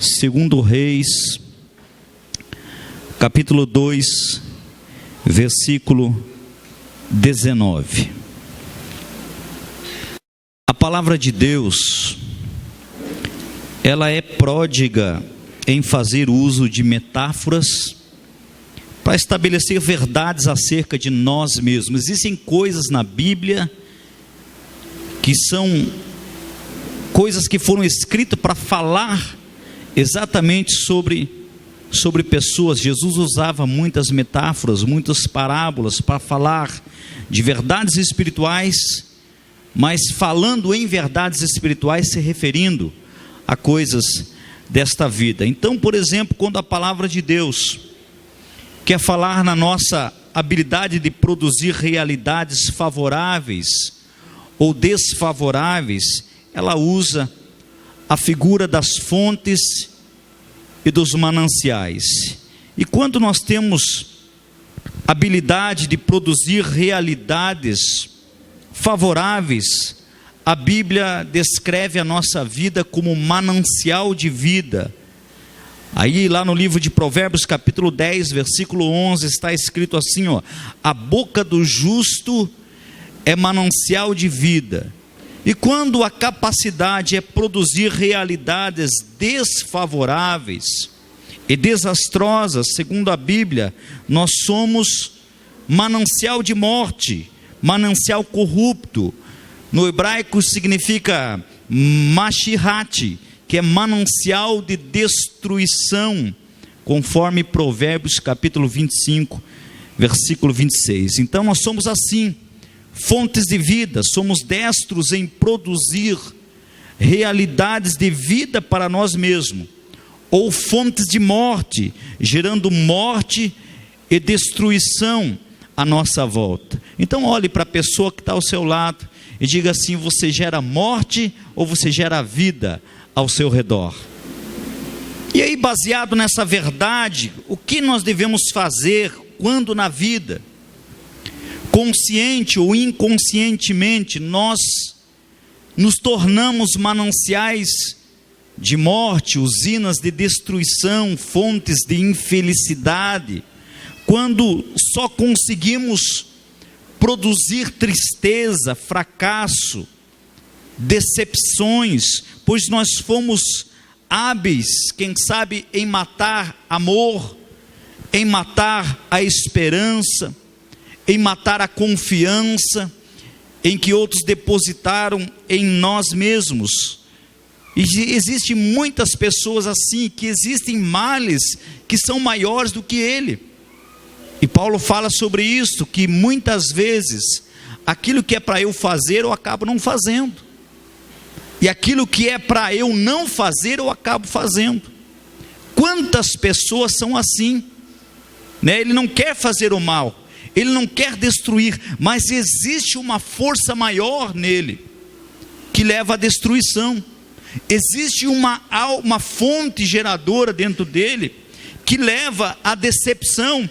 Segundo Reis, capítulo 2, versículo 19. A palavra de Deus, ela é pródiga em fazer uso de metáforas para estabelecer verdades acerca de nós mesmos. Existem coisas na Bíblia que são coisas que foram escritas para falar exatamente sobre pessoas. Jesus usava muitas metáforas, muitas parábolas para falar de verdades espirituais, mas falando em verdades espirituais, se referindo a coisas desta vida. Então, por exemplo, quando a palavra de Deus quer falar na nossa habilidade de produzir realidades favoráveis ou desfavoráveis, ela usa a figura das fontes e dos mananciais. E quando nós temos habilidade de produzir realidades favoráveis, a Bíblia descreve a nossa vida como manancial de vida. Aí lá no livro de Provérbios capítulo 10, versículo 11, está escrito assim, a boca do justo é manancial de vida. E quando a capacidade é produzir realidades desfavoráveis e desastrosas, segundo a Bíblia, nós somos manancial de morte, manancial corrupto. No hebraico significa mashirat, que é manancial de destruição, conforme Provérbios capítulo 25, versículo 26. Então nós somos assim, fontes de vida, somos destros em produzir realidades de vida para nós mesmos, ou fontes de morte, gerando morte e destruição à nossa volta. Então olhe para a pessoa que está ao seu lado e diga assim: você gera morte ou você gera vida ao seu redor? E aí, baseado nessa verdade, o que nós devemos fazer quando na vida, consciente ou inconscientemente, nós nos tornamos mananciais de morte, usinas de destruição, fontes de infelicidade, quando só conseguimos produzir tristeza, fracasso, decepções, pois nós fomos hábeis, quem sabe, em matar amor, em matar a esperança, em matar a confiança em que outros depositaram em nós mesmos. E existem muitas pessoas assim, que existem males que são maiores do que ele. E Paulo fala sobre isso, que muitas vezes aquilo que é para eu fazer eu acabo não fazendo, e aquilo que é para eu não fazer eu acabo fazendo. Quantas pessoas são assim, né? Ele não quer fazer o mal, ele não quer destruir, mas existe uma força maior nele que leva à destruição. Existe uma fonte geradora dentro dele que leva à decepção,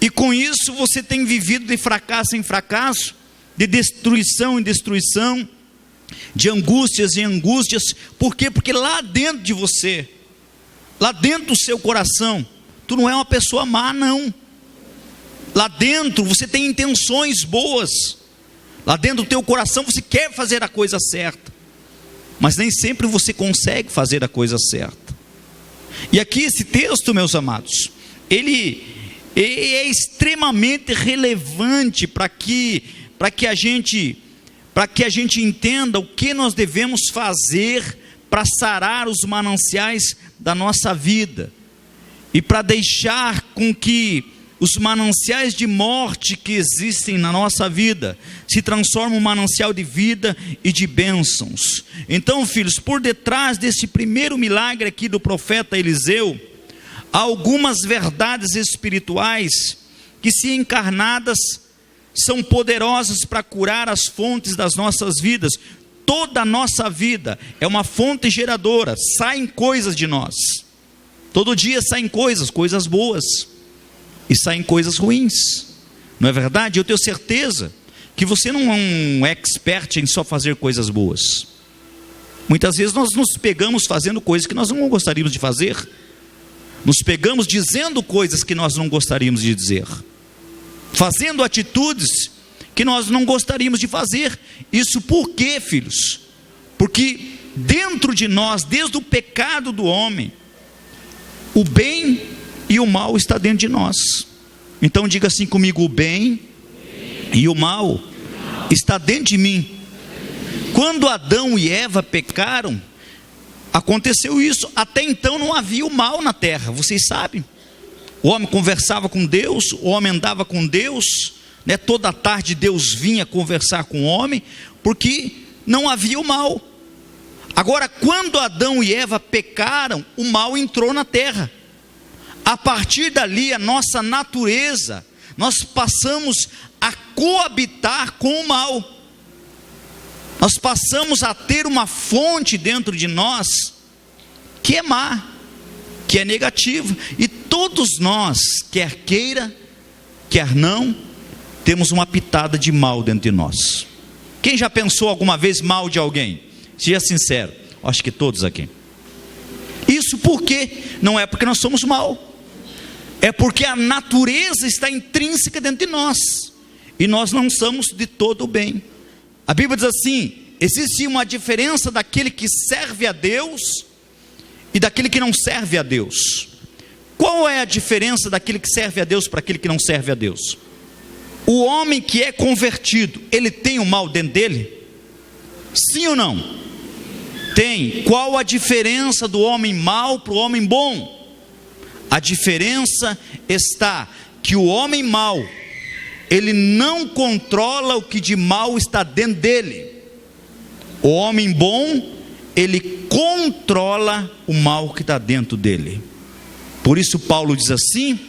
e com isso você tem vivido de fracasso em fracasso, de destruição em destruição, de angústias em angústias. Por quê? Porque lá dentro de você, lá dentro do seu coração, tu não é uma pessoa má, não. Lá dentro você tem intenções boas, lá dentro do teu coração você quer fazer a coisa certa, mas nem sempre você consegue fazer a coisa certa. E aqui esse texto, meus amados, ele é extremamente relevante para que a gente entenda o que nós devemos fazer para sarar os mananciais da nossa vida, e para deixar com que os mananciais de morte que existem na nossa vida se transformem em um manancial de vida e de bênçãos. Então, filhos, por detrás desse primeiro milagre aqui do profeta Eliseu, há algumas verdades espirituais que, se encarnadas, são poderosas para curar as fontes das nossas vidas. Toda a nossa vida é uma fonte geradora, saem coisas de nós, todo dia saem coisas boas, e saem coisas ruins, não é verdade? Eu tenho certeza que você não é um expert em só fazer coisas boas. Muitas vezes nós nos pegamos fazendo coisas que nós não gostaríamos de fazer, nos pegamos dizendo coisas que nós não gostaríamos de dizer, fazendo atitudes que nós não gostaríamos de fazer. Isso por quê, filhos? Porque dentro de nós, desde o pecado do homem, o bem e o mal está dentro de nós. Então diga assim comigo: o bem e o mal está dentro de mim. Quando Adão e Eva pecaram, aconteceu isso. Até então não havia o mal na terra, vocês sabem. O homem conversava com Deus, o homem andava com Deus, né? Toda tarde Deus vinha conversar com o homem, porque não havia o mal. Agora, quando Adão e Eva pecaram, o mal entrou na terra. A partir dali, a nossa natureza, nós passamos a coabitar com o mal. Nós passamos a ter uma fonte dentro de nós que é má, que é negativa. E todos nós, quer queira, quer não, temos uma pitada de mal dentro de nós. Quem já pensou alguma vez mal de alguém? Seja sincero, acho que todos aqui. Isso por quê? Não é porque nós somos mal, é porque a natureza está intrínseca dentro de nós, e nós não somos de todo o bem. A Bíblia diz assim: existe uma diferença daquele que serve a Deus e daquele que não serve a Deus. Qual é a diferença daquele que serve a Deus para aquele que não serve a Deus? O homem que é convertido, ele tem o mal dentro dele? Sim ou não? Tem. Qual a diferença do homem mau para o homem bom? A diferença está que o homem mau, ele não controla o que de mal está dentro dele. O homem bom, ele controla o mal que está dentro dele. Por isso Paulo diz assim: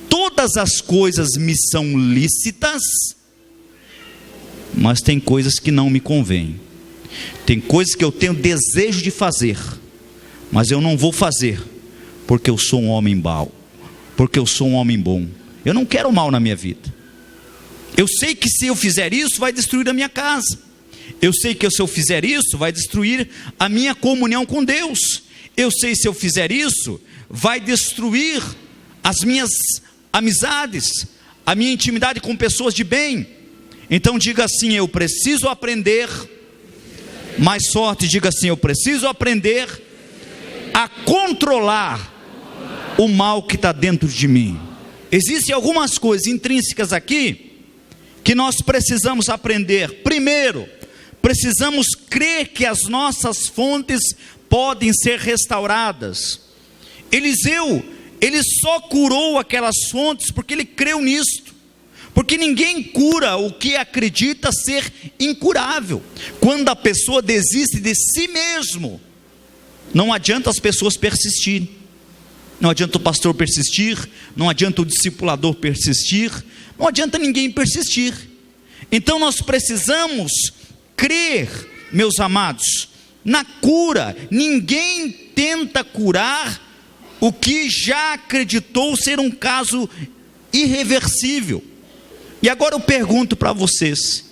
todas as coisas me são lícitas, mas tem coisas que não me convêm. Tem coisas que eu tenho desejo de fazer, mas eu não vou fazer, porque eu sou um homem mau, porque eu sou um homem bom. Eu não quero mal na minha vida. Eu sei que se eu fizer isso, vai destruir a minha casa. Eu sei que se eu fizer isso, vai destruir a minha comunhão com Deus. Eu sei que se eu fizer isso, vai destruir as minhas amizades, a minha intimidade com pessoas de bem. Então diga assim: eu preciso aprender. Mais forte, diga assim: eu preciso aprender a controlar o mal que está dentro de mim. Existem algumas coisas intrínsecas aqui que nós precisamos aprender. Primeiro, precisamos crer que as nossas fontes podem ser restauradas. Eliseu, ele só curou aquelas fontes porque ele creu nisto. Porque ninguém cura o que acredita ser incurável. Quando a pessoa desiste de si mesmo, não adianta as pessoas persistirem, não adianta o pastor persistir, não adianta o discipulador persistir, não adianta ninguém persistir. Então nós precisamos crer, meus amados, na cura. Ninguém tenta curar o que já acreditou ser um caso irreversível. E agora eu pergunto para vocês: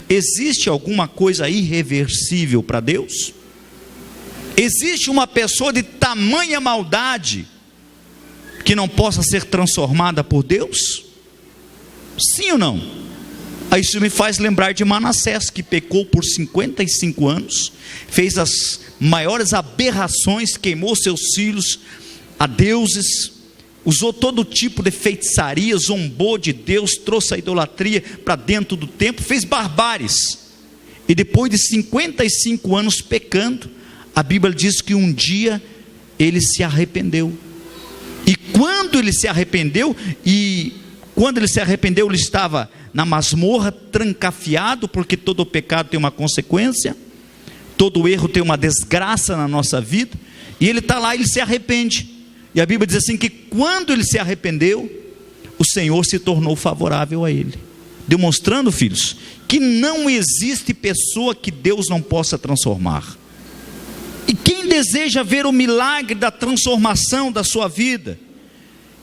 existe alguma coisa irreversível para Deus? Existe uma pessoa de tamanha maldade que não possa ser transformada por Deus? Sim ou não? Isso me faz lembrar de Manassés, que pecou por 55 anos, fez as maiores aberrações, queimou seus filhos a deuses, usou todo tipo de feitiçaria, zombou de Deus, trouxe a idolatria para dentro do templo, fez barbáries. E depois de 55 anos pecando, a Bíblia diz que um dia ele se arrependeu. E quando ele se arrependeu, ele estava na masmorra, trancafiado, porque todo pecado tem uma consequência, todo erro tem uma desgraça na nossa vida, e ele está lá, ele se arrepende. E a Bíblia diz assim que quando ele se arrependeu, o Senhor se tornou favorável a ele, demonstrando, filhos, que não existe pessoa que Deus não possa transformar. E quem deseja ver o milagre da transformação da sua vida,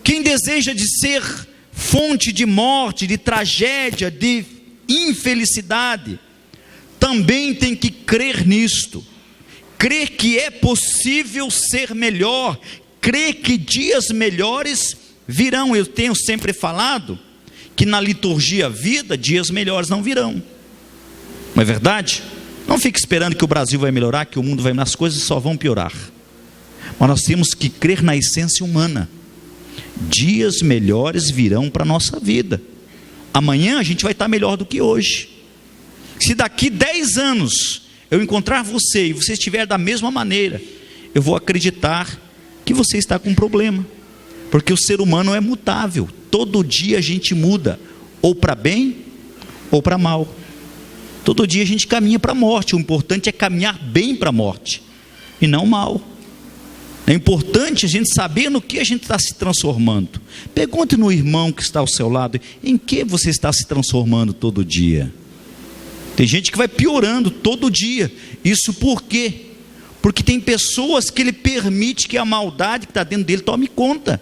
quem deseja de ser fonte de morte, de tragédia, de infelicidade, também tem que crer nisto, crê que é possível ser melhor, crê que dias melhores virão. Eu tenho sempre falado que na liturgia vida, dias melhores não virão. Não é verdade? Não fique esperando que o Brasil vai melhorar, que o mundo vai melhorar, as coisas só vão piorar. Mas nós temos que crer na essência humana. Dias melhores virão para a nossa vida. Amanhã a gente vai estar melhor do que hoje. Se daqui 10 anos eu encontrar você e você estiver da mesma maneira, eu vou acreditar que você está com um problema, porque o ser humano é mutável. Todo dia a gente muda, ou para bem ou para mal. Todo dia a gente caminha para a morte. O importante é caminhar bem para a morte e não mal. É importante a gente saber no que a gente está se transformando. Pergunte no irmão que está ao seu lado, em que você está se transformando todo dia? Tem gente que vai piorando todo dia. Isso por quê? Porque tem pessoas que ele permite que a maldade que está dentro dele tome conta.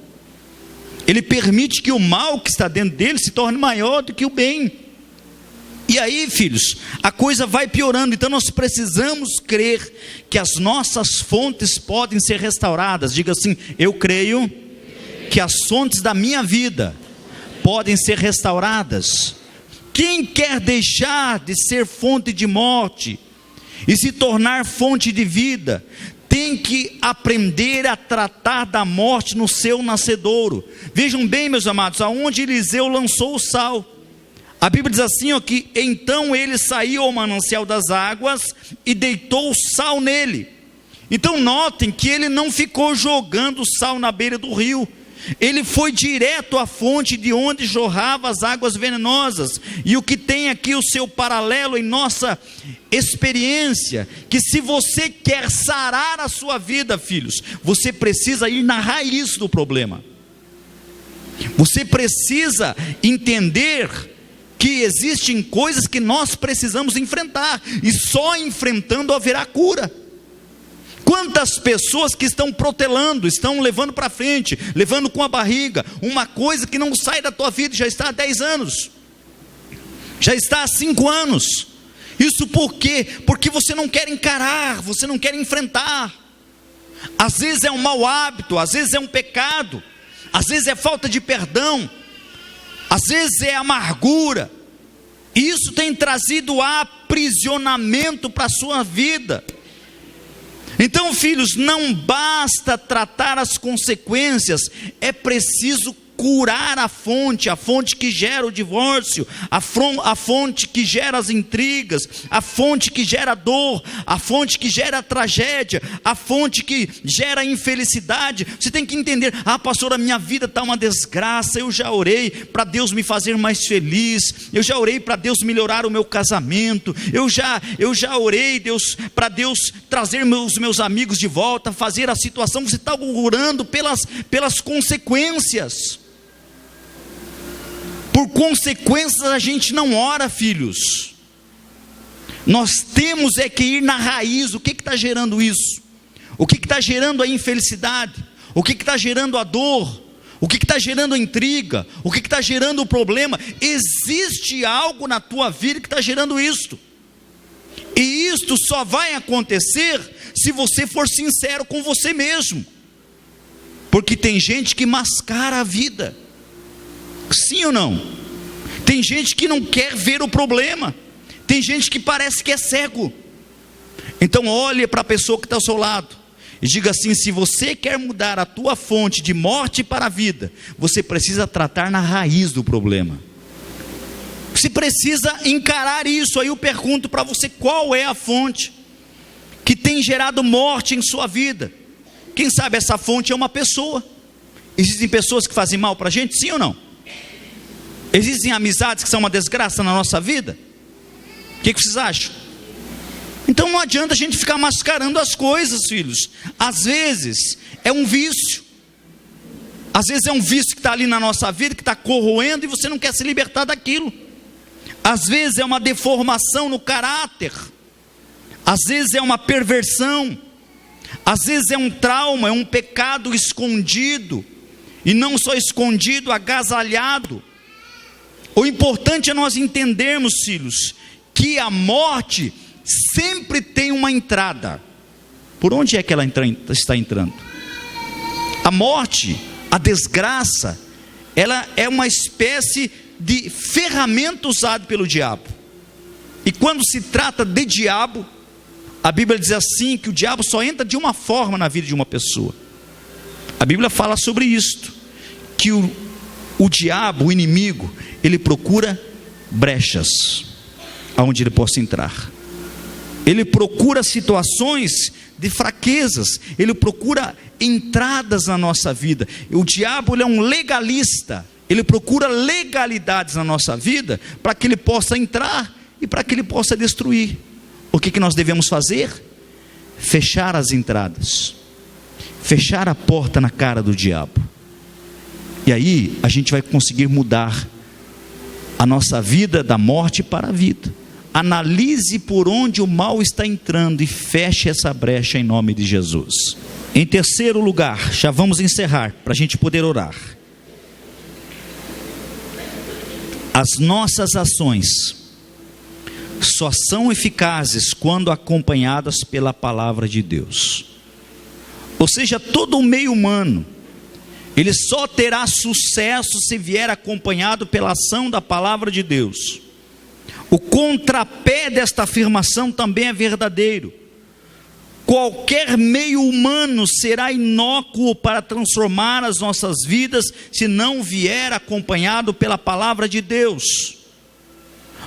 Ele permite que o mal que está dentro dele se torne maior do que o bem. E aí, filhos, a coisa vai piorando. Então nós precisamos crer que as nossas fontes podem ser restauradas. Diga assim: eu creio que as fontes da minha vida podem ser restauradas. Quem quer deixar de ser fonte de morte e se tornar fonte de vida, tem que aprender a tratar da morte no seu nascedouro. Vejam bem, meus amados, aonde Eliseu lançou o sal, a Bíblia diz assim, ó, que então ele saiu ao manancial das águas e deitou o sal nele. Então notem que ele não ficou jogando sal na beira do rio, ele foi direto à fonte de onde jorravam as águas venenosas. E o que tem aqui o seu paralelo em nossa experiência, que se você quer sarar a sua vida, filhos, você precisa ir na raiz do problema. Você precisa entender que existem coisas que nós precisamos enfrentar, e só enfrentando haverá cura. Quantas pessoas que estão protelando, estão levando para frente, levando com a barriga, uma coisa que não sai da tua vida, já está há 10 anos, já está há 5 anos, isso por quê? Porque você não quer encarar, você não quer enfrentar. Às vezes é um mau hábito, às vezes é um pecado, às vezes é falta de perdão, às vezes é amargura, e isso tem trazido aprisionamento para a sua vida. Então, filhos, não basta tratar as consequências, é preciso curar a fonte que gera o divórcio, a fonte que gera as intrigas, a fonte que gera dor, a fonte que gera a tragédia, a fonte que gera a infelicidade. Você tem que entender: ah, pastor, a minha vida está uma desgraça, eu já orei para Deus me fazer mais feliz, eu já orei para Deus melhorar o meu casamento, eu já orei para Deus trazer os meus amigos de volta, fazer a situação. Você está orando pelas consequências. Por consequências a gente não ora, filhos. Nós temos é que ir na raiz. O que está gerando isso? O que está gerando a infelicidade? O que está gerando a dor? O que está gerando a intriga? O que está gerando o problema? Existe algo na tua vida que está gerando isto. E isto só vai acontecer se você for sincero com você mesmo. Porque tem gente que mascara a vida. Sim ou não? Tem gente que não quer ver o problema. Tem gente que parece que é cego. Então olhe para a pessoa que está ao seu lado e diga assim: se você quer mudar a tua fonte de morte para a vida, você precisa tratar na raiz do problema. Você precisa encarar isso. Aí eu pergunto para você: qual é a fonte que tem gerado morte em sua vida? Quem sabe essa fonte é uma pessoa. Existem pessoas que fazem mal para a gente, sim ou não? Existem amizades que são uma desgraça na nossa vida? O que vocês acham? Então não adianta a gente ficar mascarando as coisas, filhos. Às vezes é um vício. Às vezes é um vício que está ali na nossa vida, que está corroendo, e você não quer se libertar daquilo. Às vezes é uma deformação no caráter. Às vezes é uma perversão. Às vezes é um trauma, é um pecado escondido. E não só escondido, agasalhado. O importante é nós entendermos, filhos, que a morte sempre tem uma entrada. Por onde é que ela está entrando? A morte, a desgraça, ela é uma espécie de ferramenta usada pelo diabo. E quando se trata de diabo, a Bíblia diz assim, que o diabo só entra de uma forma na vida de uma pessoa. A Bíblia fala sobre isto, que o diabo, o inimigo, ele procura brechas aonde ele possa entrar. Ele procura situações de fraquezas, ele procura entradas na nossa vida. O diabo, ele é um legalista, ele procura legalidades na nossa vida, para que ele possa entrar e para que ele possa destruir. O que nós devemos fazer? Fechar as entradas, fechar a porta na cara do diabo, e aí a gente vai conseguir mudar a nossa vida da morte para a vida. Analise por onde o mal está entrando e feche essa brecha em nome de Jesus. Em terceiro lugar, já vamos encerrar para a gente poder orar. As nossas ações só são eficazes quando acompanhadas pela palavra de Deus. Ou seja, todo o meio humano, ele só terá sucesso se vier acompanhado pela ação da palavra de Deus. O contrapé desta afirmação também é verdadeiro. Qualquer meio humano será inócuo para transformar as nossas vidas, se não vier acompanhado pela palavra de Deus.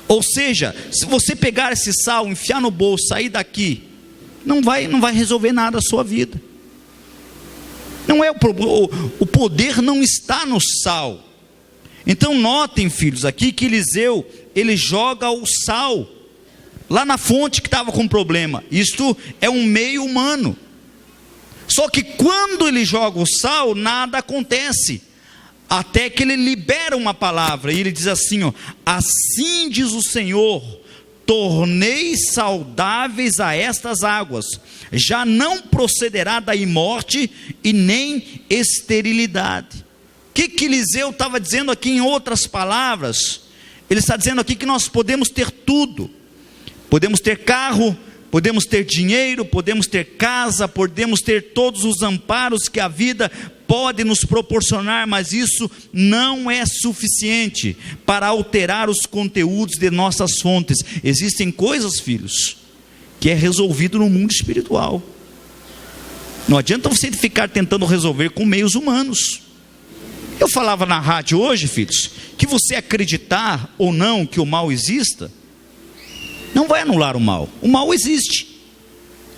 Ou seja, se você pegar esse sal, enfiar no bolso, sair daqui, não vai resolver nada a sua vida. Não é o poder não está no sal. Então notem, filhos, aqui que Eliseu, ele joga o sal lá na fonte que estava com problema. Isto é um meio humano. Só que quando ele joga o sal, nada acontece, até que ele libera uma palavra, e ele diz assim, assim diz o Senhor, tornei saudáveis a estas águas, já não procederá daí morte e nem esterilidade. O que Eliseu estava dizendo aqui em outras palavras? Ele está dizendo aqui que nós podemos ter tudo, podemos ter carro, podemos ter dinheiro, podemos ter casa, podemos ter todos os amparos que a vida pode nos proporcionar, mas isso não é suficiente para alterar os conteúdos de nossas fontes. Existem coisas, filhos, que é resolvido no mundo espiritual. Não adianta você ficar tentando resolver com meios humanos. Eu falava na rádio hoje, filhos, que você acreditar ou não que o mal exista, não vai anular o mal. O mal existe.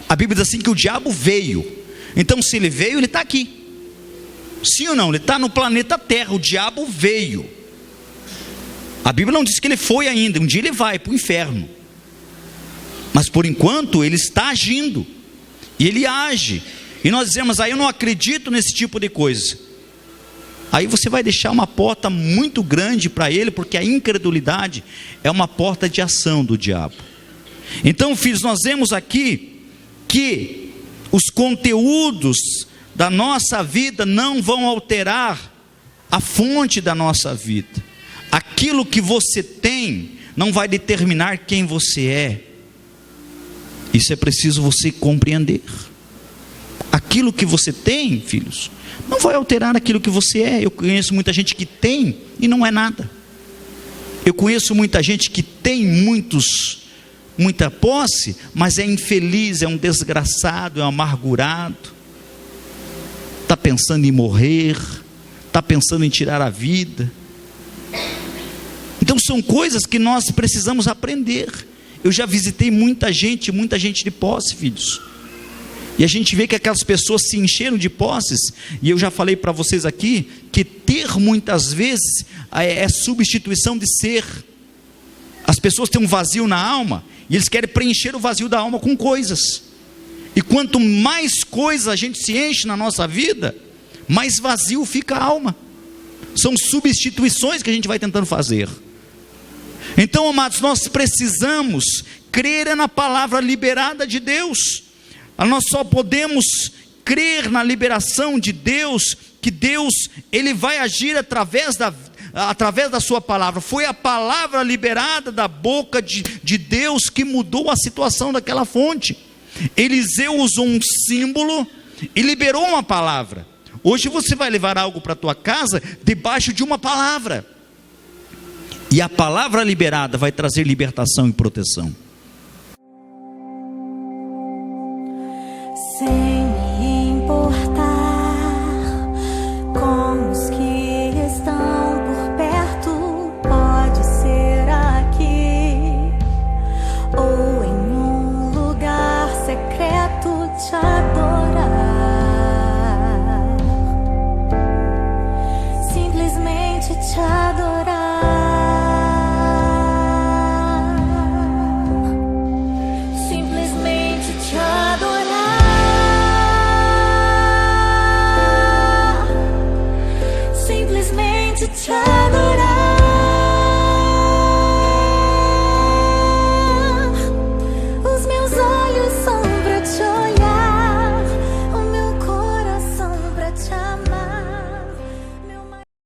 A Bíblia diz assim que o diabo veio. Então se ele veio, ele está aqui. Sim ou não? Ele está no planeta Terra. O diabo veio. A Bíblia não diz que ele foi ainda. Um dia ele vai para o inferno. Mas por enquanto ele está agindo. E ele age. E nós dizemos, eu não acredito nesse tipo de coisa. Aí você vai deixar uma porta muito grande para ele, porque a incredulidade é uma porta de ação do diabo. Então, filhos, nós vemos aqui que os conteúdos da nossa vida não vão alterar a fonte da nossa vida. Aquilo que você tem não vai determinar quem você é. Isso é preciso você compreender. Aquilo que você tem, filhos, não vai alterar aquilo que você é. Eu conheço muita gente que tem e não é nada. Eu conheço muita gente que tem muita posse, mas é infeliz, é um desgraçado, é um amargurado, está pensando em morrer, está pensando em tirar a vida. Então são coisas que nós precisamos aprender. Eu já visitei muita gente de posse, filhos, e a gente vê que aquelas pessoas se encheram de posses, e eu já falei para vocês aqui, que ter muitas vezes é substituição de ser. As pessoas têm um vazio na alma, e eles querem preencher o vazio da alma com coisas, e quanto mais coisas a gente se enche na nossa vida, mais vazio fica a alma. São substituições que a gente vai tentando fazer. Então, amados, nós precisamos crer na palavra liberada de Deus. Nós só podemos crer na liberação de Deus, que Deus, Ele vai agir através da sua palavra. Foi a palavra liberada da boca de Deus que mudou a situação daquela fonte. Eliseu usou um símbolo e liberou uma palavra. Hoje você vai levar algo para a tua casa debaixo de uma palavra, e a palavra liberada vai trazer libertação e proteção.